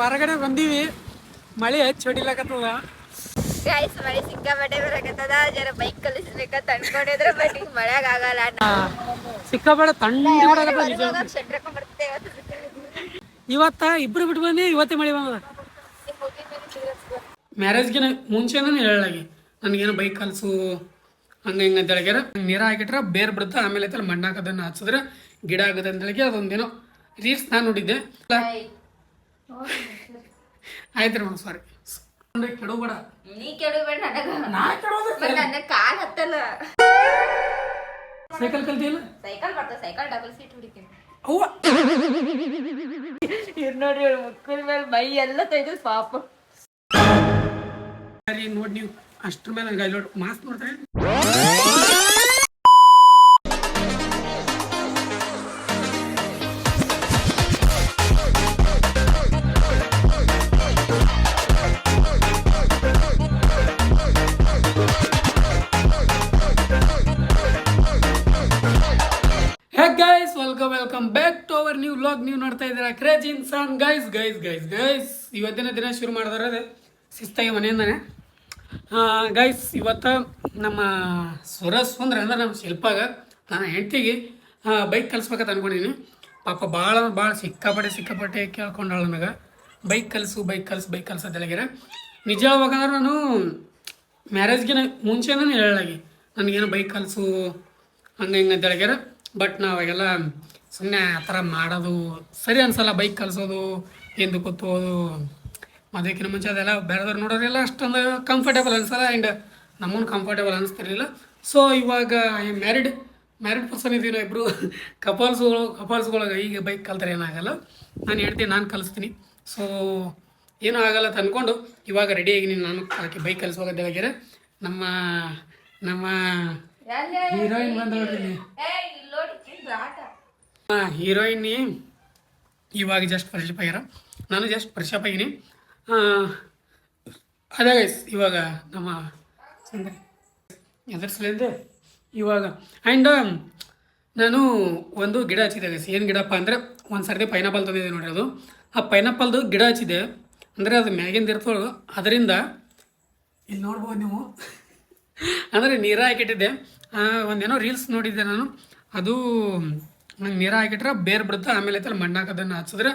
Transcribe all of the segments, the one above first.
ಹೊರಗಡೆ ಬಂದೀವಿ, ಮಳೆ ಹಚ್ಚಿ ಹೊಡಿಲಕತ್ತದ. ಗೈಸ್ ಮಳೆ ಸಿಕ್ಕಾಪಟ್ಟೆ ಬರಕತ್ತದ. ಜರ ಬೈಕ್ ಕಲಿಸ್ಬೇಕಂತ ಅನ್ಕೊಂಡಿದ್ರೆ ಬಟ್ ಈಗ ಮಳೆಯಾಗ ಆಗಲ್ಲ. ಸಿಕ್ಕಾಪಟ್ಟೆ ತಣ್ಣಿ ಇವತ್ತ ಇಬ್ರು ಬಿಟ್ಟು ಬಂದಿ, ಇವತ್ತೇ ಮಳೆ ಬಂದದ. ಮ್ಯಾರೇಜ್ಗೆ ಮುಂಚೆನೇ ಹೇಳಾಗಿ ನನಗೇನೋ ಬೈಕ್ ಕಲಿಸು ಹಂಗೆ ಹಿಂಗೆ ಅಂತ ಹೇಳಿಗ್ಯಾರ. ನೀರು ಹಾಕಿಟ್ರೆ ಬೇರೆ ಬಿಡುತ್ತೆ, ಆಮೇಲೆ ಐತಲ್ಲ ಮಣ್ಣು ಹಾಕೋದನ್ನು ಹಚ್ಚಿದ್ರೆ ಗಿಡ ಆಗುತ್ತೆ ಅಂತ ಹೇಳಿ ಅದೊಂದೇನೋ ರೀಲ್ಸ್ ನಾನು ನೋಡಿದ್ದೆ. ಆಯ್ತು ರೀ, ಸಾರಿ ಕೆಡಬೇಡ, ನೀ ಕೆಡಬೇಡ, ನನ್ನ ಕಾಲ್ ಹತ್ತಲ್ಲ. ಸೈಕಲ್ ಕಲ್ತಿಲ್ಲ? ಸೈಕಲ್ ಬರ್ತದೆ, ಸೈಕಲ್ ಡಬಲ್ ಸೀಟ್ ಹೊಡಿತೀನಿ. ಅವ್ವ ಇರ್ ನೋಡ್ರಿ ಮುಕ್ಕದ ಮೇಲೆ ಮೈ ಎಲ್ಲ ತೆಗೆದು ಪಾಪ. ನೋಡಿ ನೀವು ಅಷ್ಟ್ರ ಮೇಲೆ ಗೈ ನೋಡಿ ಮಾಸ್ಕ್ ನೋಡ್ತಾರೆ. Welcome back to our new vlog. ನೀವು ನೋಡ್ತಾ ಇದ್ದೀರಾ crazy Insaan. Guys guys guys guys ಇವತ್ತಿನ ದಿನ ಶುರು ಮಾಡಿದ್ರೆ ಶಿಸ್ತಾಗಿ ಮನೆಯಿಂದಾನೆ. ಗೈಸ್ ಇವತ್ತು ನಮ್ಮ ಸುರಸ್ ಅಂದ್ರೆ ನಮ್ಮ ಶಿಲ್ಪಾಗ ನಾನು ಹೆಂಡತಿಗೆ ಬೈಕ್ ಕಲಿಸ್ಬೇಕಂತ ಅನ್ಕೊಂಡಿದ್ದೀನಿ. ಪಾಪ ಭಾಳ ಸಿಕ್ಕಾಪಟ್ಟೆ ಕೇಳ್ಕೊಂಡಾಳ ನನಗೆ ಬೈಕ್ ಕಲಿಸು ಅಂತ ಹೇಳಿಗ್ಯಾರ. ನಿಜ ಹೇಳ್ಬೇಕಂದ್ರೆ ನಾನು ಮ್ಯಾರೇಜ್ಗೆ ಮುಂಚೆನೇ ಹೇಳಾಗಿ ನನಗೇನು ಬೈಕ್ ಕಲಿಸು ಹಂಗೆ ಹಿಂಗೆ ಅಂತ ಹೇಳಿಗ್ಯಾರ. ಬಟ್ ನಾವಾಗೆಲ್ಲ ಸುಮ್ಮನೆ ಆ ಥರ ಮಾಡೋದು ಸರಿ ಅನ್ಸಲ್ಲ. ಬೈಕ್ ಕಲಿಸೋದು ಎಂದು ಕೂತೋದು ಮದುವೆಕಿನ ಮುಂಚೆ ಅದೆಲ್ಲ ಬೇರೆದವ್ರು ನೋಡೋರೆಲ್ಲ ಅಷ್ಟೊಂದು ಕಂಫರ್ಟೇಬಲ್ ಅನ್ಸಲ್ಲ. ಆ್ಯಂಡ್ ನಮ್ಮನ್ನು ಕಂಫರ್ಟೇಬಲ್ ಅನಿಸ್ತಿರ್ಲಿಲ್ಲ. ಸೊ ಇವಾಗ ಮ್ಯಾರಿಡ್ ಪರ್ಸನ್ ಇದ್ದೀವಿ ಇಬ್ಬರು ಕಪಲ್ಸ್ಗಳಿಗೆ ಈಗ ಬೈಕ್ ಕಲ್ತಾರೆ ಏನಾಗಲ್ಲ. ನಾನು ಹೇಳ್ತೀನಿ, ನಾನು ಕಲಿಸ್ತೀನಿ. ಸೊ ಏನೂ ಆಗಲ್ಲ ಅಂತ ಅಂದ್ಕೊಂಡು ಇವಾಗ ರೆಡಿಯಾಗಿ ನಾನು ಬೈಕ್ ಕಲಿಸುವಾಗ ಹೇಳಿದ್ರೆ ನಮ್ಮ ಹೀರೋಯಿನ್ ಬಂದೋಡ್ರಿ. ಹೀರೋಯಿನ್ ಇವಾಗ ಜಸ್ಟ್ ಫ್ರೆಶಪ್ ಆಗ್ಯಾರ, ನಾನು ಜಸ್ಟ್ ಫ್ರೆಶಪ್ ಆಗಿನಿ. ಅದೇ ಗೈಸ್ ಇವಾಗ ನಮ್ಮ ಎದುರಿಸಲಿಂದ ಇವಾಗ ಆ್ಯಂಡ್ ನಾನು ಒಂದು ಗಿಡ ಹಚ್ಚಿದ್ದೆ ಗೈಸ್. ಏನು ಗಿಡಪ್ಪ ಅಂದರೆ ಒಂದು ಸರ್ತಿ ಪೈನಾಪಲ್ ತಂದಿದ್ದೆ ನೋಡ್ರಿ. ಅದು ಆ ಪೈನಾಪಲ್ದು ಗಿಡ ಹಚ್ಚಿದೆ ಅಂದರೆ ಅದು ಮ್ಯಾಗಿಂದ ಇರ್ತವಳು. ಅದರಿಂದ ಇಲ್ಲಿ ನೋಡ್ಬೋದು ನೀವು ಅಂದರೆ ನೀರು ಹಾಕಿಟ್ಟಿದ್ದೆ. ಒಂದೇನೋ ರೀಲ್ಸ್ ನೋಡಿದ್ದೆ ನಾನು. ಅದು ನಂಗೆ ನೀರು ಹಾಕಿಟ್ರೆ ಬೇರೆ ಬಿಡುತ್ತೆ, ಆಮೇಲೆ ಐತಲ್ಲ ಮಣ್ಣು ಹಾಕೋದನ್ನು ಹಚ್ಚಿದ್ರೆ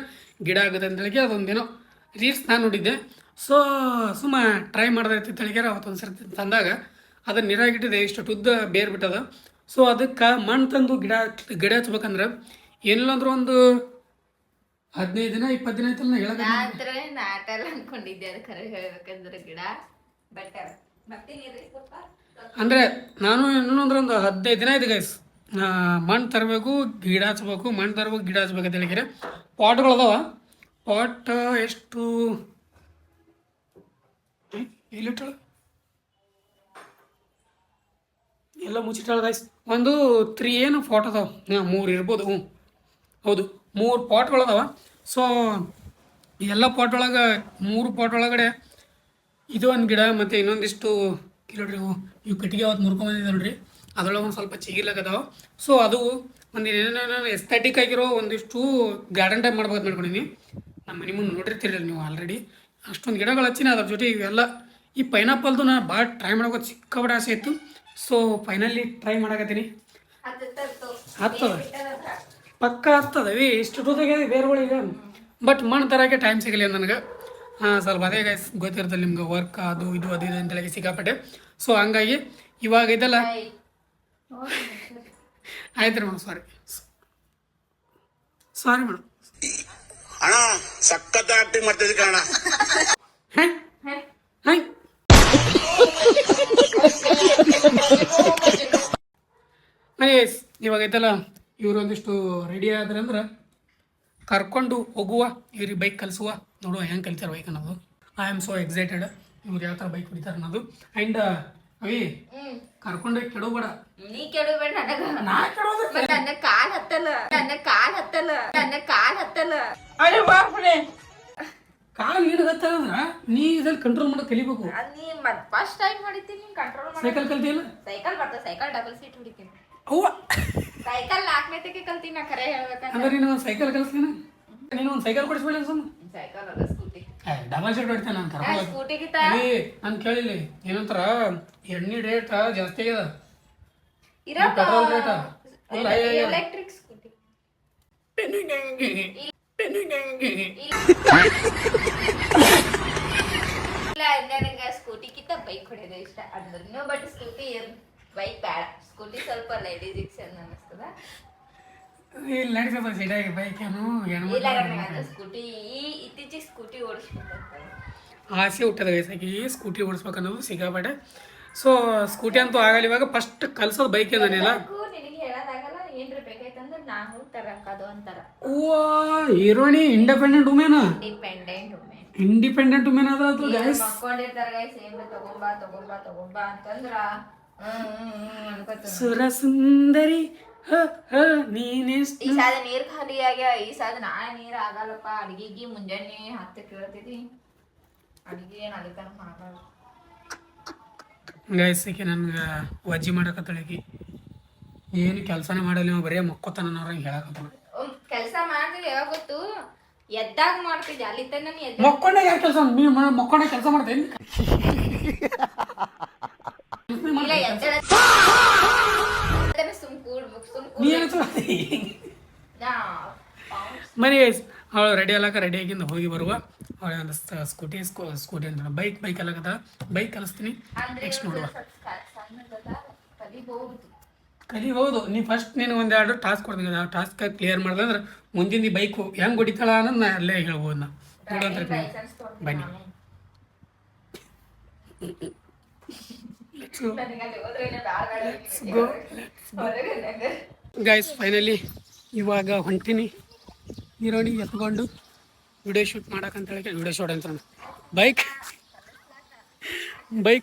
ಗಿಡ ಆಗುತ್ತೆ ಅಂತೇಳಿ ಅದೊಂದೇನೋ ರೀಲ್ಸ್ ನಾನು ನೋಡಿದ್ದೆ. ಸೊ ಸುಮ್ಮ ಟ್ರೈ ಮಾಡ್ದೈತಿ ತಿಳಿಗ್ಯಾರ. ಅವತ್ತೊಂದು ಸರ್ತಿ ತಂದಾಗ ಅದನ್ನು ನೀರು ಹಾಕಿಟ್ಟಿದ್ದೆ, ಇಷ್ಟು ಉದ್ದ ಬೇರೆ ಬಿಟ್ಟದ. ಸೊ ಅದಕ್ಕೆ ಮಣ್ಣು ತಂದು ಗಿಡ ಹಚ್ಬೇಕಂದ್ರೆ ಏನಿಲ್ಲ ಅಂದ್ರೆ ಒಂದು 15 ದಿನ 20 ದಿನ ಆಯ್ತಲ್ಲ ಅನ್ಕೊಂಡಿದ್ದೆ. ಅದು ಖರೆ ಹೇಳ್ಬೇಕಂದ್ರೆ ಗಿಡ ಬಟ್ ಅಂದರೆ ನಾನು ಇನ್ನೊಂದ್ರೆ ಒಂದು 15 ದಿನ ಆಯ್ತು ಗೈಸ್. ಮಣ್ಣು ತರಬೇಕು, ಗಿಡ ಹಚ್ಬೇಕು, ಮಣ್ಣು ತರಬೇಕು, ಗಿಡ ಹಚ್ಬೇಕು ಅಂತ ಹೇಳಿದ್ರೆ ಪಾಟ್ಗಳು ಅದಾವ. ಪಾಟ್ ಎಷ್ಟು ಎಲ್ಲಿಟ್ಟ ಎಲ್ಲ ಮುಚ್ಚಿಟ್ಟಾಳ ಗೈಸ್. ಒಂದು 3 ಏನು ಪಾಟ್ ಅದಾವ, 3 ಇರ್ಬೋದು. ಹೌದು 3 ಪಾಟ್ಗಳು ಅದಾವ. ಸೊ ಎಲ್ಲ ಪಾಟ್ ಒಳಗೆ 3 ಪಾಟ್ ಒಳಗಡೆ ಇದು ಒಂದು ಗಿಡ ಮತ್ತು ಇನ್ನೊಂದಿಷ್ಟು ನೋಡ್ರಿ ಇವು ಕಟ್ಟಿಗೆ ಅವತ್ತು ಮುರ್ಕೊಂಬಂದಿದೆ ನೋಡ್ರಿ. ಅದರೊಳಗೆ ಒಂದು ಸ್ವಲ್ಪ ಚಿಗಿಲಾಗದಾವ. ಸೊ ಅದು ಒಂದು ಏನೇನೋ ಎಸ್ಥೆಟಿಕ್ ಆಗಿರೋ ಒಂದಿಷ್ಟು ಗಾರ್ಡನ್ ಟೈಪ್ ಮಾಡ್ಬೇಕು ಮಾಡ್ಕೊಂಡಿನಿ. ನಮ್ಮ ಮನೆ ಮುಂದೆ ನೋಡಿರ್ತೀರಲ್ಲ ನೀವು ಆಲ್ರೆಡಿ. ಅಷ್ಟೊಂದು ಗಿಡಗಳು ಹಚ್ಚಿನ ಅದ್ರ ಜೊತೆ ಇವೆಲ್ಲ ಈ ಪೈನಾಪಲ್ದು ನಾನು ಭಾಳ ಟ್ರೈ ಮಾಡೋಕೆ ಸಿಕ್ಕಾಪಟ್ಟೆ ಆಸೆ ಇತ್ತು. ಸೊ ಫೈನಲಿ ಟ್ರೈ ಮಾಡಕತ್ತೀನಿ. ಹತ್ತದ ಪಕ್ಕ ಹತ್ತದವಿ ಇಷ್ಟು ಟೂದಾಗೆ ಬೇರೆಗಳಿಗೆ. ಬಟ್ ಮಣ್ಣು ತರೋಕ್ಕೆ ಟೈಮ್ ಸಿಗಲಿಲ್ಲ ನನಗೆ. ಸ್ವಲ್ಪ ಅದೇ ಗೈಸ್ ಗೊತ್ತಿರ್ತಲ್ಲ ನಿಮ್ಗೆ, ವರ್ಕ್ ಅದು ಇದು ಅಂತೇಳಿ ಸಿಕ್ಕಾಪಟ್ಟೆ. ಸೊ ಹಂಗಾಗಿ ಇವಾಗ ಇದೆಲ್ಲ ಆಯ್ತು ರೀ ಮೇಡಮ್. Sorry madam. ಅಣ್ಣ ಸಖತ್ ಆಕ್ಟಿಂಗ್ ಮಾಡ್ತಿದ್ದೆ ಕಣ. ಇವಾಗ ಐತಲ್ಲ ಇವ್ರು ಒಂದಿಷ್ಟು ರೆಡಿ ಆದ್ರೆ ಅಂದ್ರೆ ಕರ್ಕೊಂಡು ಹೋಗುವ, ಇವ್ರಿಗೆ ಬೈಕ್ ಕಲಿಸುವ, ನೋಡುವ ಹೆಂಗೆ ಕಲಿತಾರೆ ಬೈಕ್ ಅನ್ನೋದು. ಐ ಆಮ್ ಸೋ ಎಕ್ಸೈಟೆಡ್ ಇವ್ರು ಯಾವ ಥರ ಬೈಕ್ ಹೊಡಿತಾರೆ ಅನ್ನೋದು. ಆ್ಯಂಡ್ ಅವಿ ಕರ್ಕೊಂಡೋಗಿ ಕೆಡಬೇಡ, ನೀ ಕೆಡಬೇಡ, ನನ್ನ ಕಾಲ್ ಹತ್ತಲ್ಲ. ಕಾಲ್ ಏನು ಹತ್ತಲ್ಲ ನೀ ಇದ್ರಲ್ಲಿ ಕಂಟ್ರೋಲ್ ಮಾಡೋದು ಕಲಿಬೇಕು. ಫಸ್ಟ್ ಟೈಮ್ ಹೊಡಿತೀನಿ ಕಂಟ್ರೋಲ್. ಸೈಕಲ್ ಕಲ್ತಿಲ್ಲ? ಸೈಕಲ್ ಬರ್ತದೆ, ಸೈಕಲ್ ಡಬಲ್ ಸೀಟ್ ಹೊಡಿತೀನಿ. ಅವ್ವ ಸೈಕಲ್ 4ನೇತಕ್ಕೆ ಕಲ್ತೀನಿ. ನಾ ಖರೆ ಹೇಳ್ಬೇಕಂದ್ರೆ ಅಂದ್ರೆ ನೀನು ಒಂದು ಸೈಕಲ್ ಕಲಿಸ್ತೀನಿ. ನೀನು ಒಂದು ಸೈಕಲ್ ಕೊಡಿಸ್ಬೇಡ. ಸೈಕಲ್ ಅಲ್ಲ ಸ್ಕೂಟಿ. ಡಬಲ್ ಶರ್ಟ್ ಹೊಡಿತಾನೆ ನಾನು ಕರ್ಕೊಂಡು ಸ್ಕೂಟಿಗಿಂತ ನಾನು ಕೇಳಿಲ್ಲ ಏನಂತಾರ ಎಣ್ಣೆ ರೇಟ್ ಜಾಸ್ತಿ ಆಗ್ಯದ ಇರೋ ಪೆಟ್ರೋಲ್ ರೇಟ್ ಎಲೆಕ್ಟ್ರಿಕ್ ಸ್ಕೂಟಿ ಇಲ್ಲ ನನಗೆ ಸ್ಕೂಟಿಗಿಂತ ಬೈಕ್ ಹೊಡೆಯೋದು ಇಷ್ಟ ಅಂದ್ರೂ ಬಟ್ ಸ್ಕೂಟಿ ಬೈಕ್ ಬೇಡ ಸ್ಕೂಟಿ ಸ್ವಲ್ಪ ಲೇಡೀಸ್ ಅನ್ನಿಸ್ತದ ಇಲ್ಲಿ ನಡೀತದ ಸಿಟಿಯಾಗಿ ಬೈಕ್ ಏನು ಇಲ್ಲ ನನಗೆ ಸ್ಕೂಟಿ ಇತ್ತೀಚೆಗೆ ಸ್ಕೂಟಿ ಓಡಿಸ್ಬೇಕು ಆಸೆ ಹುಟ್ಟದ ವಯಸ್ಸಾಗಿ ಸ್ಕೂಟಿ ಓಡಿಸ್ಬೇಕನ್ನೋದು ಸಿಕ್ಕಾಪಟ್ಟೆ ಸೊ ಸ್ಕೂಟಿ ಅಂತೂ ಆಗಲ್ಲ ಇವಾಗ ಫಸ್ಟ್ ಕಲ್ಸೋದು ಬೈಕ್ ನಾನೆಲ್ಲ ನಿನಗೆ ಹೇಳೋದಾಗಲ್ಲ ಏನ್ರ ಬೇಕಾಯ್ತಂದ್ರೆ ನಾವು ತರಕದು ಅಂತಾರ ಹೀರೋಣಿ independent women dependent women independent women ಅದ ಅದು ಗೈಸ್ ಮಕ್ಕೊಂಡಿರ್ತಾರ ಗೈಸ್ ಏನ್ರ ತಗೊಂಬಾ ಅಂತಂದ್ರ ಅನ್ಕೋತ ಸುರ ಸುಂದರಿ ನೀನೆಷ್ಟು ಈ ಸಾದ ನೀರ್ ಖಾಲಿ ಆಗ್ಯಾವ ಈ ಸಾದ ನಾಳೆ ನೀರ್ ಆಗಲ್ಲಪ್ಪ ಅಡ್ಗಿಗಿ ಮುಂಜಾನೆ 10 ಕೇಳ್ತಿದಿ ಅಡ್ಗೆ ಏನ್ ಅದಕ್ಕ ಮಾಡಲ್ಲ ಗೈಸ್ ಈಕೆ ನನ್ಗೆ ವಜ್ಜಿ ಮಾಡಕತ್ತಳಕಿ ಏನು ಕೆಲಸನೇ ಮಾಡಲ್ಲ ನೀವು ಬರೀ ಮಕ್ಕೋತಾನ ಅವ್ರಂಗೆ ಹೇಳಕತ್ತ ಕೆಲಸ ಮಾಡ್ತೀವಿ ಯಾವಾಗ ಗೊತ್ತು ಎದ್ದಾಗ ಮಾಡ್ತಿದ್ದೆ ಅಲ್ಲಿ ತನ ಮಕ್ಕೊಂಡೆ ಯಾಕೆ ಕೆಲಸ ನೀವು ಮಕ್ಕೊಂಡೆ ಕೆಲಸ ಮಾಡ್ತೇನೆ ಮನೆ ಗೈಸ್ ಅವಳು ರೆಡಿ ಅಲ್ಲಕ ರೆಡಿ ಆಗಿಂದ ಹೋಗಿ ಬರುವ ಅವಳೆ ಒಂದು ಸ್ಕೂಟಿ ಅಂತ ಬೈಕ್ ಅಲ್ಲಕತ್ತ ಬೈಕ್ ಕಲಿಸ್ತೀನಿ ನೆಕ್ಸ್ಟ್ ನೋಡುವ ಕಲಿಬಹುದು ನೀ ಫಸ್ಟ್ ನೀನು ಒಂದೆರಡು ಟಾಸ್ಕ್ ಕೊಡ್ತೀನಿ ಆ ಟಾಸ್ಕ್ ಕ್ಲಿಯರ್ ಮಾಡಿದ್ರೆ ಅಂದ್ರೆ ಮುಂದಿನ ಈ ಬೈಕು ಹೆಂಗೆ ಹೊಡಿತಾಳ ಅನ್ನೋದು ನಾ ಅಲ್ಲೇ ಹೇಳ್ಬೋದು ನಾ ಬನ್ನಿ ಗೈಸ್ ಫೈನಲಿ ಇವಾಗ ಹೊಂಟೀನಿ ಹೀರೋಣಿ ಎತ್ಕೊಂಡು ವಿಡಿಯೋ ಶೂಟ್ ಮಾಡಕ್ಕಂತ ಹೇಳಕ್ಕೆ ವಿಡಿಯೋ ಶೂಟ್ ಅಂತ ಬೈಕ್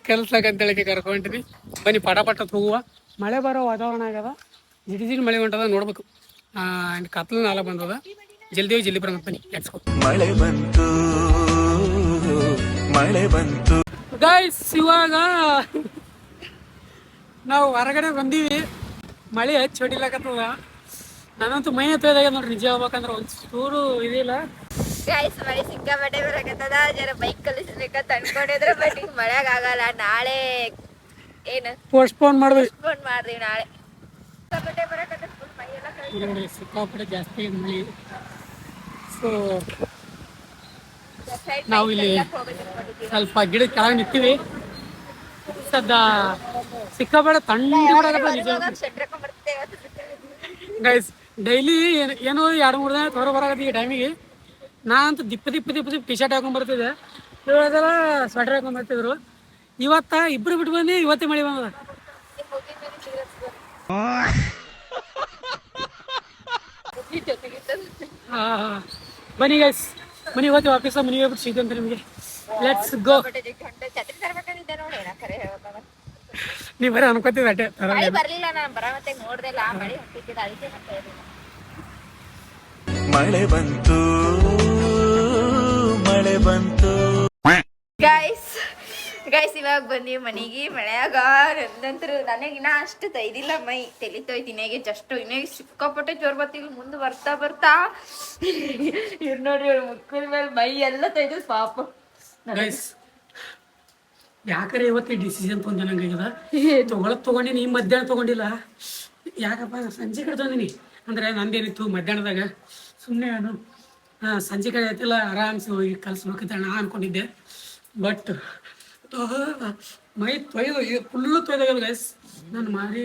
ಕಲಿಸ್ಲಕ್ಕಂತ ಹೇಳಕ್ಕೆ ಕರ್ಕೊಂತೀನಿ ಬನ್ನಿ ಪಟ ಹೋಗುವ ಮಳೆ ಬರೋ ವಾತಾವರಣ ಆಗ್ಯದ ಜಿಡಿ ಮಳೆ ಹೊಂಟದ ನೋಡ್ಬೇಕು ಕತ್ಲು ನಾಲ ಬಂದದ ಜಲ್ದಿ ಬರಂಗ ಬನ್ನಿ ಲೆಟ್ಸ್ ಗೋ ಮಳೆ ಬಂತು ಗೈಸ್ ಇವಾಗ ನಾವು ಹೊರಗಡೆ ಬಂದೀವಿ ಮಳೆ ಹಚ್ಚಿ ಹೊಡಿಲಕತ್ತದ ನಾನಂತೂ ಮೈ ಹತ್ತೋದಾಗ ನೋಡ್ರಿ ನಿಜ ಹೋಗ್ಬೇಕಂದ್ರೆ ಒಂದು ಚೂರು ಇದಿಲ್ಲ ಗೈಸ್ ಮಳೆ ಸಿಕ್ಕಾಪಟ್ಟೆ ಬರಕತ್ತದ ಜರ ಬೈಕ್ ಕಲಿಸ್ಬೇಕಂತ ಅನ್ಕೊಂಡಿದ್ರೆ ಬಟ್ ಈಗ ಮಳೆಯಾಗ ಆಗಲ್ಲ ನಾಳೆ ಏನು ಪೋಸ್ಟ್ಪೋನ್ ಮಾಡ್ಬೇಕು ಪೋಸ್ಟ್ಪೋನ್ ಮಾಡ್ತೀವಿ ನಾಳೆ ಸಿಕ್ಕಾಪಟ್ಟೆ ಬರಕತ್ತ ಫುಲ್ ಮೈ ಎಲ್ಲ ನೋಡಿ ಸಿಕ್ಕಾಪಟ್ಟೆ ಜಾಸ್ತಿ ಮಳೆ ಸೊ ನಾವು ಇಲ್ಲಿ ಸ್ವಲ್ಪ ಗಿಡ ಕೆಳಗೆ ನಿಂತೀವಿ ಸದ್ದ ಸಿಕ್ಕಾಪಟ್ಟೆ ತಣ್ಣಿ ಗೈಸ್ ಡೈಲಿ ಏನೋ 2-3 ದಿನ ಹೊರ ಬರಾಗತ್ತೆ ಈ ಟೈಮಿಗೆ ನಾನಂತೂ ದಿಪ್ಪ ಟಿ ಶರ್ಟ್ ಹಾಕೊಂಡ್ಬರ್ತಿದ್ದೆ ಇವಾಗೆಲ್ಲ ಸ್ವೆಟರ್ ಹಾಕೊಂಡ್ಬರ್ತಿದ್ರು ಇಬ್ರು ಬಿಟ್ಟು ಬಂದು ಇವತ್ತೇ ಮಳೆ ಬಂದದ ಬನ್ನಿ ಗೈಸ್ ಮನೆಗೆ ಹೋಗ್ತೀವಿ ವಾಪಸ್ ಮನೆಗೆ ಹೋಗ್ಬಿಟ್ಟು ಸಿಗ್ತಂತ ನಿಮಗೆ ಲೆಟ್ಸ್ ಗೋ ನೀವು ಬರೀ ಅನ್ಕೋತಿದ್ದೆ ಅಟ್ಟೆ ಬರ್ಲಿಲ್ಲ ನಾನು ಬರತ್ತೆ ನೋಡ್ದೆ ಮಳೆ ಹೊಂಟಿದ್ದಿಲ್ಲ ಅದಕ್ಕೆ ಮಳೆ ಬಂತು ಗೈಸ್ ಇವಾಗ ಬಂದೀವಿ ಮನೆಗೆ ಮಳೆಯಾಗ ನಂತರ ನನಗಿನ್ನ ಅಷ್ಟು ತೈದಿಲ್ಲ ಮೈ ತಲೆ ತೊಯ್ತು ಇನ್ನೇಗೆ ಜಸ್ಟ್ ಇನ್ನೇಗೆ ಸಿಕ್ಕಾಪಟ್ಟೆ ಜೋರ್ ಬರ್ತೀವಿ ಮುಂದೆ ಬರ್ತಾ ಇವ್ರು ನೋಡ್ರಿ ಇವ್ರು ಮುಕ್ಕದ ಮೇಲೆ ಮೈ ಎಲ್ಲ ತೈದು ಪಾಪ ಗೈಸ್ ಯಾಕರೆ ಇವತ್ತು ಡಿಸಿಷನ್ ತೊಗೊಂಡಂಗಾಗ್ಯದ ತಗೊಂಡಿನಿ ಮಧ್ಯಾಹ್ನ ತಗೊಂಡಿಲ್ಲ ಯಾಕಪ್ಪ ಸಂಜೆ ಕಡೆ ತೊಗೊಂಡಿನಿ ಅಂದರೆ ನಂದೇನಿತ್ತು ಮಧ್ಯಾಹ್ನದಾಗ ಸುಮ್ಮನೆ ನಾನು ಸಂಜೆ ಕಡೆ ಐತಿಲ್ಲ ಆರಾಮ್ಸೆ ಹೋಗಿ ಕಲಿಸ್ಬೇಕಂತ ನಾ ಅನ್ಕೊಂಡಿದ್ದೆ ಬಟ್ ಮೈ ತೊಯ್ದು ಫುಲ್ಲು ತೊಯ್ದಾಗಲ್ಲ ಗೈಸ್ ನನ್ನ ಮಾರಿ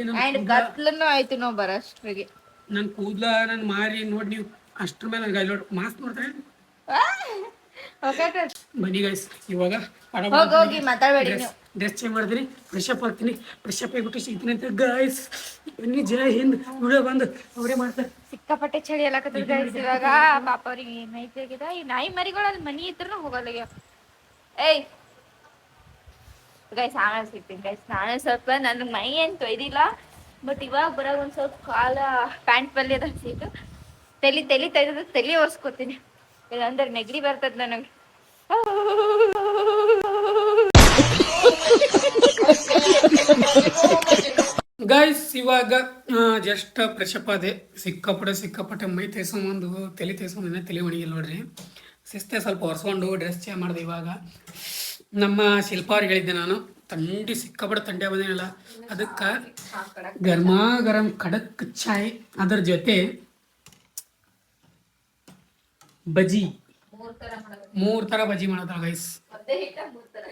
ಗತ್ಲೂ ಆಯ್ತು ನಾವು ಬರೋಷ್ಟ್ರಿಗೆ ನನ್ನ ಕೂದಲ ನನ್ನ ಮಾರಿ ನೋಡಿ ನೀವು ಅಷ್ಟ್ರ ಮೇಲೆ ನನ್ನ ಗೈಲೋಡ್ ಮಾಸ್ಕ್ ನೋಡ್ತಾರೆ ಬನ್ನಿ ಗೈಸ್ ಇವಾಗ ಹೋಗಿ ಮಾತಾಡಬೇಡಿ ಡ್ರೆಸ್ ಚೇಂಜ್ ಮಾಡ್ತೀನಿ ಫ್ರೆಶ್ ಅಪ್ ಆಗ್ತೀನಿ ಫ್ರೆಶ್ ಅಪ್ ಆಗಿಬಿಟ್ಟು ಸಿಗ್ತೀನಿ ಅಂತ ಗೈಸ್ ಬನ್ನಿ ಜೈ ಹಿಂದ್ ವಿಡಿಯೋ ಬಂದು ಅವರೇ ಮಾಡ್ತಾರೆ ಸಿಕ್ಕಾಪಟ್ಟೆ ಚಳಿ ಎಲ್ಲಕತ್ತದ ಗೈಸ್ ಇವಾಗ ಪಾಪ ಅವ್ರಿಗೆ ಏನೈತಿ ಆಗಿದೆ ಈ ನಾಯಿ ಮರಿಗಳು ಅಲ್ಲಿ ಮನಿ ಇದ್ರೂ ಹೋಗಲ್ಲ ಏಯ್ ಗೈಸ್ ಆಮೇಲೆ ಸಿಗ್ತೀನಿ ಗೈಸ್ ನಾಳೆ ಸ್ವಲ್ಪ ನನ್ನ ಮೈ ಏನು ತೊಯ್ದಿಲ್ಲ ಬಟ್ ಇವಾಗ ಬರಾಗ ಒಂದು ಸ್ವಲ್ಪ ಕಾಲ ಪ್ಯಾಂಟ್ ಪಲ್ಯದ ಸೀಟು ತಲೆ ತೆಗೆದು ತಲೆ ಒರೆಸ್ಕೊತೀನಿ ಇಲ್ಲಾಂದ್ರೆ ನೆಗಡಿ ಬರ್ತದ ನನಗೆ ಗೈಸ್ ಇವಾಗ ಜಸ್ಟ್ ಫ್ರೆಶ್ ಅಪ್ ಆದೆ ಸಿಕ್ಕಾಪಟ್ಟೆ ಮೈ ತೇಸ್ಕೊಂಬಂದು ತಲೆ ತೇಸ್ಕೊಂಡು ತಲೆ ಒಣಗಿಲ್ಲ ನೋಡ್ರಿ ಶಿಸ್ತೆ ಸ್ವಲ್ಪ ಒರೆಸ್ಕೊಂಡು ಡ್ರೆಸ್ ಚೇಂಜ್ ಮಾಡಿದೆ. ಇವಾಗ ನಮ್ಮ ಶಿಲ್ಪ ಅವ್ರಿಗೆ ಹೇಳಿದ್ದೆ ನಾನು, ಥಂಡಿ ಸಿಕ್ಕಾಪಟ್ಟೆ ಥಂಡಿ ಬಂದೇನಿಲ್ಲ, ಅದಕ್ಕೆ ಗರ್ಮಾ ಗರಂ ಖಡಕ್ ಚಾಯ್ ಅದ್ರ ಜೊತೆ ಬಜ್ಜಿ, 3 ಥರ ಬಜ್ಜಿ ಮಾಡತ್ತಾಳ ಗೈಸ್.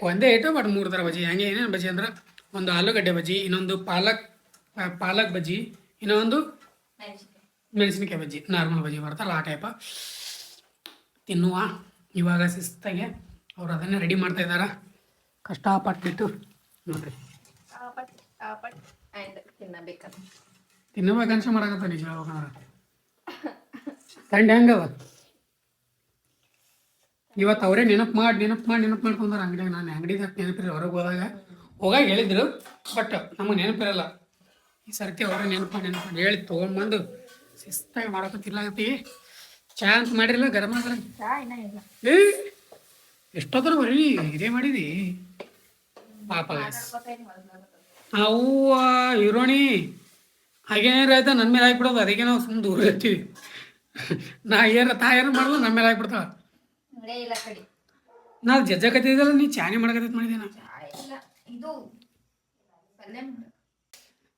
ಒಂದೇ ಹಿಟ್ಟು ಬಟ್ 3 ಥರ ಬಜ್ಜಿ. ಹಂಗೆ ಏನೇನು ಬಜ್ಜಿ ಅಂದ್ರೆ ಒಂದು ಆಲೂಗಡ್ಡೆ ಬಜ್ಜಿ, ಇನ್ನೊಂದು ಪಾಲಕ್ ಬಜ್ಜಿ, ಇನ್ನೊಂದು ಮೆಣಸಿನಕಾಯಿ ಬಜ್ಜಿ, ನಾರ್ಮಲ್ ಬಜ್ಜಿ ಬರ್ತಾರಲ್ಲ ಆ ಟೈಪ ತಿನ್ನುವ. ಇವಾಗ ಶಿಸ್ತಾಗೆ ಅವ್ರು ಅದನ್ನೇ ರೆಡಿ ಮಾಡ್ತಾ ಇದ್ದಾರೆ ಕಷ್ಟಪಟ್ಬಿಟ್ಟು. ನೋಡ್ರಿ ತಿನ್ನಬೇಕನ್ಸ ಮಾಡಕತ್ತ ನಿಜ ಹೇಳ್ಬೇಕಂದ್ರೆ. ಥಂಡಿ ಹೆಂಗದ ಇವತ್ತು ಅವರೇ ನೆನಪು ಮಾಡ್ಕೊಂಡ್ರೆ ಅಂಗಡಿಯಾಗ. ನಾನು ಅಂಗಡಿದಾಗ ನೆನಪಿರಲ್ಲ, ಹೊರಗೆ ಹೋಗಾಗ ಹೇಳಿದ್ರು, ಬಟ್ ನಮಗೆ ನೆನಪಿರಲ್ಲ. ಈ ಸರ್ತಿ ಅವರೇ ನೆನಪು ಮಾಡಿ ಹೇಳಿ ತೊಗೊಂಡ್ಬಂದು ಶಿಸ್ತಾಗಿ ಮಾಡಕತ್ತಿರ್ಲಾಗತ್ತೀವಿ. ಚಾ ಅಂತ ಮಾಡಿರಲ್ಲ, ಗರಂ ಏ ಎಷ್ಟೊತ್ತರ ಬರೀ ಇದೇ ಮಾಡಿದಿ ಪಾಪ. ಅವ್ವ ಹೀರೋಣಿ ಹಾಗೇನಾರು ಆಯ್ತಾ ನನ್ನ ಮೇಲೆ ಹಾಕ್ಬಿಡೋದು, ಅದಕ್ಕೆ ನಾವು ಸುಮ್ಮನೆ ದೂರ ಇರ್ತೀವಿ. ನಾ ಏನು ಮಾಡೋದು ನಮ್ಮ ಮೇಲೆ ಹಾಕ್ಬಿಡ್ತಾವ. ನಾವು ಜಜ್ಜಕತ್ತಿದ್ದಲ್ಲ, ನೀ ಚಾನೆ ಮಾಡಕತ್ತೈತೆ ಮಾಡಿದೆ ನಾ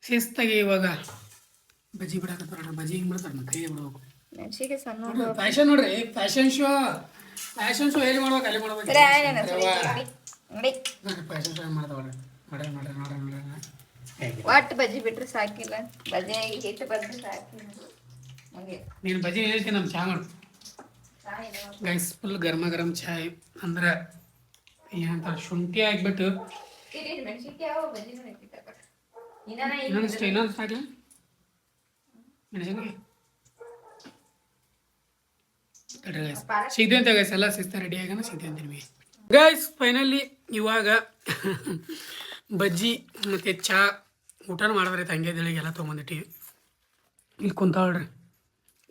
ಶಿಸ್ತಾಗಿ. ಇವಾಗ ಬಜ್ಜಿ ಬಿಡಕತ್ತಾರ, ಬಜ್ಜಿ ಹಿಂಗೆ ಬಿಡ್ತಾರೆ, ನಮ್ಮ ಕೈಗೆ ಬಿಡ್ಬೇಕು. ಫ್ಯಾಷನ್ ನೋಡ್ರಿ, ಫ್ಯಾಷನ್ ಶೋ ಎಲ್ಲಿ ಮಾಡ್ಬೇಕು ಅಲ್ಲಿ ಮಾಡ್ಬೇಕು. ಫ್ಯಾಷನ್ ಶೋ ಮಾಡ್ತಾವ್ರಿ, ಒಟ್ಟು ಬಜ್ಜಿ ಬಿಟ್ರೆ ಸಾಕಿಲ್ಲ, ಬಜ್ಜಿ ಹಿಟ್ಟು ಬಂದ್ರೆ ಸಾಕಿಲ್ಲ. ನೀನು ಬಜ್ಜಿ ಹೇಳ್ತೀನಿ, ನಮ್ಮ ಚಾ ಮಾಡು ಗೈಸ್. ಫುಲ್ ಗರಮ ಗರಂ ಚಾಯ್ ಅಂದ್ರೆ ಏನಂತಾರೆ, ಶುಂಠಿ ಹಾಕ್ಬಿಟ್ಟು ಇನ್ನೊಂದು ಸಾಕಿ ಮೆಣಸಿನ್ಕಾಯಿ ಸಿಗ್ದೆ ಅಂತ ಗೈಸ್. ಎಲ್ಲ ಶಿಸ್ತ ರೆಡಿ ಆಗೋಣ, ಸಿಗ್ದೆ ಅಂತೀನಿ ಗೈಸ್. ಫೈನಲಿ ಇವಾಗ ಬಜ್ಜಿ ಮತ್ತು ಚಾ ಊಟನ ಮಾಡಿದ್ರೆ ತಂಗಿ ಎಲ್ಲ ತೊಗೊಂಬಂದಿಟ್ಟಿವಿ. ಇಲ್ಲಿ ಕುಂತಾಳ್ರಿ,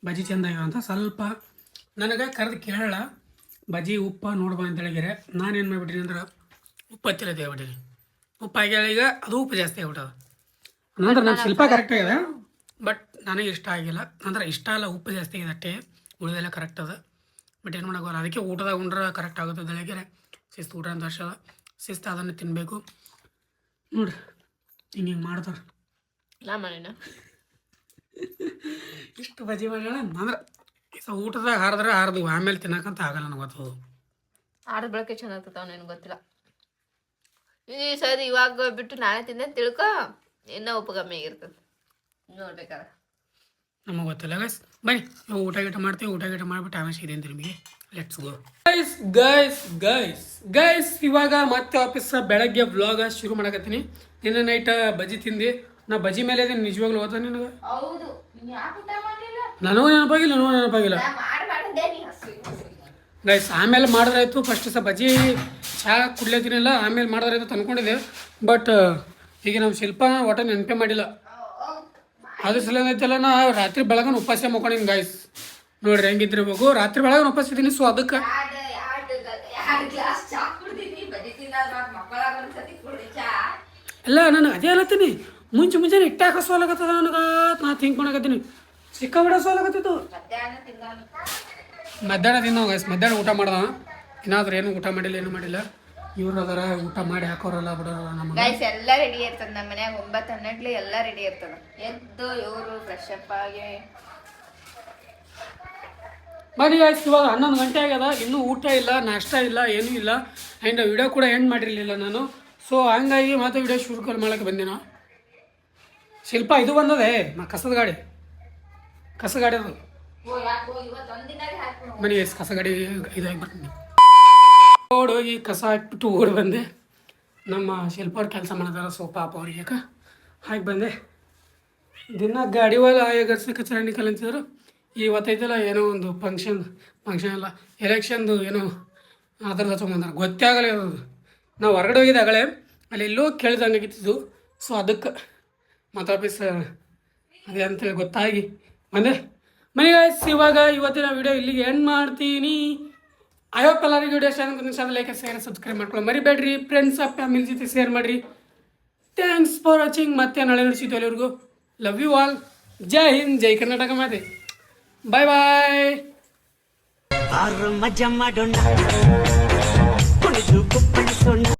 ಬಜ್ಜಿ ಚಂದ ಆಗ್ಯಾವ ಅಂತ ಸ್ವಲ್ಪ ನನಗೆ ಕರೆದು ಕೇಳಲ್ಲ, ಬಜ್ಜಿ ಉಪ್ಪ ನೋಡ್ಬಾ ಅಂತ ಹೇಳಿದ್ರೆ ನಾನೇನು ಮಾಡಿಬಿಟ್ಟಿನಿ ಅಂದ್ರೆ ಉಪ್ಪು ಹತ್ತಿರ ತೆಗೆಬಿಟ್ಟಿನಿ. ಉಪ್ಪು ಆಗ್ಯಾಳ, ಈಗ ಅದು ಉಪ್ಪು ಜಾಸ್ತಿ ಆಗ್ಬಿಟ್ಟದ. ಅಂದ್ರೆ ನನ್ನ ಶಿಲ್ಪ ಕರೆಕ್ಟ್ ಆಗಿದೆ, ಬಟ್ ನನಗೆ ಇಷ್ಟ ಆಗಿಲ್ಲ. ಅಂದ್ರೆ ಇಷ್ಟ ಅಲ್ಲ, ಉಪ್ಪು ಜಾಸ್ತಿ ಆಗಿದೆ ಅಷ್ಟೇ, ಉಳಿದೆಲ್ಲ ಕರೆಕ್ಟ್ ಅದ. ಬಟ್ ಏನು ಮಾಡೋಕ್ಕಾಗಲ್ಲ, ಅದಕ್ಕೆ ಊಟದಾಗ ಉಂಡ್ರೆ ಕರೆಕ್ಟ್ ಆಗುತ್ತೆ. ಬೆಳಗ್ಗೆ ಶಿಸ್ತು ಊಟ ಅಂತ ಅಷ್ಟಲ್ಲ, ಶಿಸ್ತು ಅದನ್ನು ತಿನ್ನಬೇಕು. ನೋಡ್ರಿ ಹಿಂಗೆ ಮಾಡ್ತಾರೆ ಇಷ್ಟು ಬಜ್ಜಿ ಮಾಡ್ಯಾಳ. ಅಂದ್ರೆ ಊಟದಾಗ ಹಾರದು ಆಮೇಲೆ ತಿನ್ನಕಂತ ಆಗಲ್ಲ ನನಗೆ ಗೊತ್ತದು. ಆಡದ ಬಳಕೆ ಚಂದ ಆಗ್ತದ, ನನಗೆ ಗೊತ್ತಿಲ್ಲ. ಸರಿ ಇವಾಗ ಬಿಟ್ಟು ನಾಳೆ ತಿಂದೆ ತಿಳ್ಕೊ, ಇನ್ನೂ ಉಪ್ಪು ಕಮ್ಮಿ ಆಗಿರ್ತದೆ ನೋಡ್ಬೇಕಾದ್ರೆ. ನಮಗೆ ಗೊತ್ತಿಲ್ಲ ಗೈಸ್. ಬನ್ನಿ ಊಟ ಗೀಟ ಮಾಡ್ತೀವಿ, ಊಟ ಗೀಟ ಮಾಡಿಬಿಟ್ಟು ಆಮೇಲೆ ಇದೆ ಅಂತ ನಿಮಗೆ. Let's go guys. ಇವಾಗ ಮತ್ತೆ ವಾಪಸ್ ಬೆಳಗ್ಗೆ ವ್ಲಾಗ ಶುರು ಮಾಡಕತ್ತೀನಿ. ನಿನ್ನೆ ನೈಟ್ ಬಜ್ಜಿ ತಿಂದು ನಾ ಬಜ್ಜಿ ಮೇಲೆ ಇದೀನಿ ನಿಜವಾಗ್ಲೂ. ಓದ್ತಾ ನಿನಗೆ ನನಗೂ ನೆನಪಾಗಿಲ್ಲ ಗೈಸ್. ಆಮೇಲೆ ಮಾಡಿದ್ರಾಯ್ತು, ಫಸ್ಟ್ ಬಜ್ಜಿ ಚಹಾ ಕುಡ್ಲೇತೀನಿಲ್ಲ, ಆಮೇಲೆ ಮಾಡಿದ್ರಾಯ್ತು ಅಂತ ಅಂದ್ಕೊಂಡಿದ್ದೆ. ಬಟ್ ಈಗ ನಮ್ಮ ಶಿಲ್ಪ ಒಟ್ಟ ನೆನಪೇ ಮಾಡಿಲ್ಲ. ಅದ್ರ ಸಲ ಐತಲ್ಲ, ನಾ ರಾತ್ರಿ ಬೆಳಗನ ಉಪವಾಸ ಮಕ್ಕೊಂಡಿನಿ ಗೈಸ್. ನೋಡ್ರಿ ಹೆಂಗಿದ್ದಿರ್ಬೇಕು, ರಾತ್ರಿ ಬೆಳಗನ ಉಪವಾಸ ಇದ್ದೀನಿ. ಸೊ ಅದಕ್ಕೆ ಎಲ್ಲ ನಾನು ಅದೇ ಅಲ್ಲತ್ತೀನಿ. ಮುಂಚೆನೆ ಇಟ್ಟ ಹಾಕೋಸ್ವಾಗತ್ತದ ನನಗೆ, ನಾ ಥಿಂಕ್ ಮಾಡಕತ್ತೀನಿ. ಸಿಕ್ಕಾಬಿಡ ಸೋಲಾಗತ್ತಿತ್ತು. ಮಧ್ಯಾಹ್ನ ತಿಂದವ ಗೈಸ್, ಮಧ್ಯಾಹ್ನ ಊಟ ಮಾಡ್ದ. ಏನಾದ್ರೂ ಏನು ಊಟ ಮಾಡಿಲ್ಲ. ಇವ್ರು ಅದರ ಊಟ ಮಾಡಿ ಹಾಕೋರಲ್ಲ ಬಿಡೋರಲ್ಲ ನಮಗೆ. ಗೈಸ್ ಎಲ್ಲ ರೆಡಿ ಇರ್ತದ ನಮ್ಮ ಮನ್ಯಾಗ, 9-12 ಎಲ್ಲ ರೆಡಿ ಇರ್ತದ. ಎದ್ದು ಇವರು ಫ್ರೆಶ್ ಅಪ್ ಆಗಿ ಬನ್ನಿ ಗೈಸ್. ಇವಾಗ 11 ಗಂಟೆ ಆಗ್ಯದ, ಇನ್ನೂ ಊಟ ಇಲ್ಲ, ನಾಷ್ಟ ಇಲ್ಲ, ಏನೂ ಇಲ್ಲ. ಆ್ಯಂಡ್ ವಿಡಿಯೋ ಕೂಡ ಎಂಡ್ ಮಾಡಿರಲಿಲ್ಲ ನಾನು. ಸೊ ಹಂಗಾಗಿ ಮತ್ತೆ ವಿಡಿಯೋ ಶುರು ಮಾಡಕ್ಕೆ ಬಂದೆ ನಾವು. ಶಿಲ್ಪ ಇದು ಬಂದದೆ ಕಸದ ಗಾಡಿ ಅದು ಮನೆ ಗೈಸ್. ಕಸ ಗಾಡಿ ಇದಾಗಿ ಬರ್ತೀನಿ, ಓಡೋಗಿ ಕಸ ಹಾಕ್ಬಿಟ್ಟು ಓಡಿ ಬಂದೆ. ನಮ್ಮ ಶಿಲ್ಪ ಅವ್ರು ಕೆಲಸ ಮಾಡಿದಾರ, ಸೊ ಪಾಪ ಅವ್ರಿಗೆ ಹಾಕಿ ಬಂದೆ. ದಿನ ಗಾಡಿ ಒಳಗೆ ಆಯಗರ್ಸಿ ಕಚರಾಣಿ ಕಲಿತಿದ್ರು. ಇವತ್ತೈತಲ್ಲ ಏನೋ ಒಂದು ಫಂಕ್ಷನ್ ಅಲ್ಲ, ಎಲೆಕ್ಷನ್ದು ಏನೋ ಅದ್ರದ್ದು ತೊಗೊಂಬಂದಾರೆ, ಗೊತ್ತೇ ಆಗಲ್ಲ ಇರೋದು. ನಾವು ಹೊರಗಡೆ ಹೋಗಿದ್ದೆ ಆಗಲೇ, ಅಲ್ಲಿ ಎಲ್ಲೋ ಕೇಳ್ದಂಗಾಗಿತ್ತು. ಸೊ ಅದಕ್ಕೆ ಮತ್ತು ಆಫೀಸ್ ಅದೇ ಅಂತೇಳಿ ಗೊತ್ತಾಗಿ ಬಂದೆ ಮನೆಗೆ. ಇವಾಗ ಇವತ್ತಿನ ವಿಡಿಯೋ ಇಲ್ಲಿಗೆ ಎಂಡ್ ಮಾಡ್ತೀನಿ. ಐ ಹೋಪ್ ಎಲ್ಲರಿಗೂ ವಿಡಿಯೋ ಇಷ್ಟ ಲೈಕ್ ಶೇರ್ ಸಬ್ಸ್ಕ್ರೈಬ್ ಮಾಡ್ಕೊಳ್ಳೋ ಮರಿಬೇಡ್ರಿ. ಫ್ರೆಂಡ್ಸ್ ಫ್ಯಾಮಿಲಿ ಜೊತೆ ಶೇರ್ ಮಾಡಿರಿ. Thanks for watching. ಮತ್ತೆ ನಾಳೆ ನೋಡ್ಸಿದ್ದು ಅಲ್ಲಿವರೆಗೂ ಲವ್ ಯು ಆಲ್. ಜೈ ಹಿಂದ್, ಜೈ ಕರ್ನಾಟಕ ಮಾತೆ. ಬಾಯ್ ಬಾಯ್. ಆರು ಮಜಾ ಮಾಡೋಣ